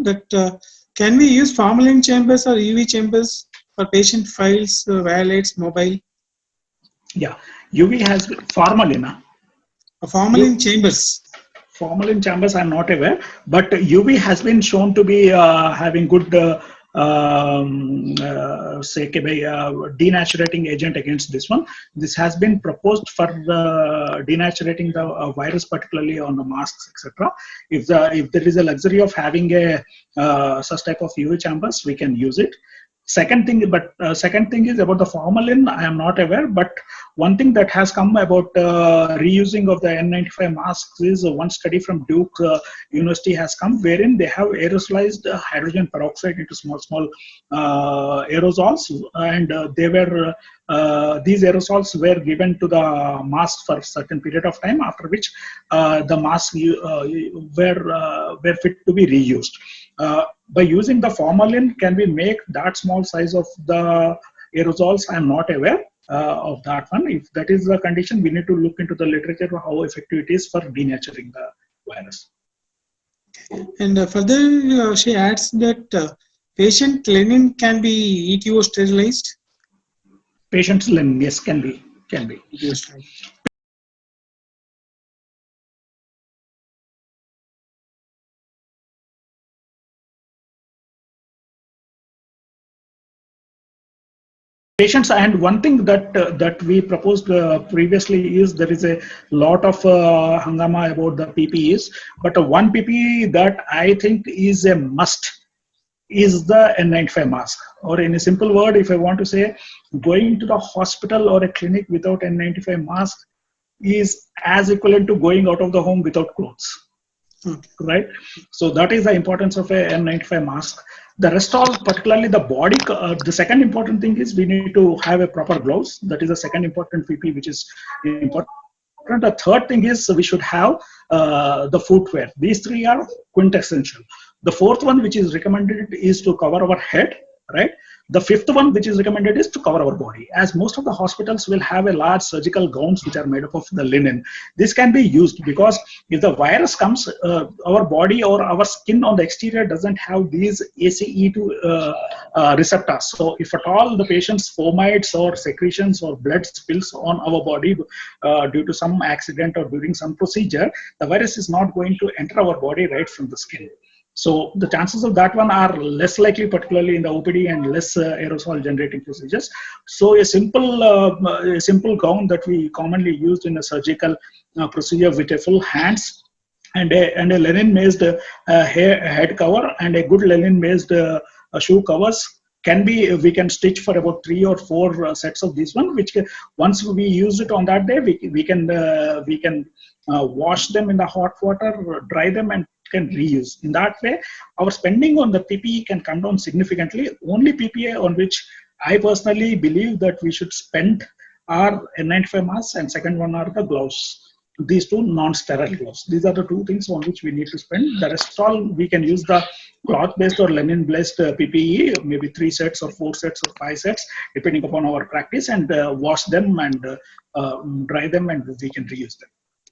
question that can we use formalin chambers or UV chambers for patient files, wallets, mobile? Yeah, UV has formalin. Formalin chambers. Formalin chambers, I'm not aware, but UV has been shown to be having good denaturating agent against this one. This has been proposed for denaturating the virus, particularly on the masks, etc. If there is a luxury of having a such type of UV chambers, we can use it. Second thing is about the formalin. I am not aware, but one thing that has come about reusing of the N95 masks is one study from Duke University has come, wherein they have aerosolized hydrogen peroxide into small aerosols, and these aerosols were given to the mask for a certain period of time, after which the masks were fit to be reused. By using the formalin, can we make that small size of the aerosols? I am not aware of that one. If that is the condition, we need to look into the literature how effective it is for denaturing the virus. And further, she adds that patient linen can be ETO sterilized. Patient's linen, yes, can be. Yes. Patients, and one thing that we proposed previously is there is a lot of hangama about the PPEs, but one PPE that I think is a must is the N95 mask. Or in a simple word, if I want to say, going to the hospital or a clinic without N95 mask is as equivalent to going out of the home without clothes. Right? So that is the importance of a N95 mask. The rest all, particularly the body, the second important thing is we need to have a proper gloves. That is the second important PP, which is important. The third thing is we should have the footwear. These three are quintessential. The fourth one, which is recommended, is to cover our head, right? The fifth one, which is recommended, is to cover our body. As most of the hospitals will have a large surgical gowns which are made up of the linen. This can be used because if the virus comes, our body or our skin on the exterior doesn't have these ACE2 receptors. So if at all the patient's fomites or secretions or blood spills on our body due to some accident or during some procedure, the virus is not going to enter our body right from the skin. So the chances of that one are less likely, particularly in the OPD and less aerosol generating procedures. So a simple gown that we commonly used in a surgical procedure with a full hands and a linen-based head cover and a good linen-based shoe covers we can stitch for about 3 or 4 sets of this one, which once we use it on that day, we can wash them in the hot water, dry them, and can reuse. In that way, our spending on the PPE can come down significantly. Only PPE on which I personally believe that we should spend are N95 masks, and second one are the gloves. These two non-sterile gloves. These are the two things on which we need to spend. The rest all we can use the cloth-based or linen-based PPE, maybe 3 sets or 4 sets or 5 sets, depending upon our practice, and wash them and dry them, and we can reuse them.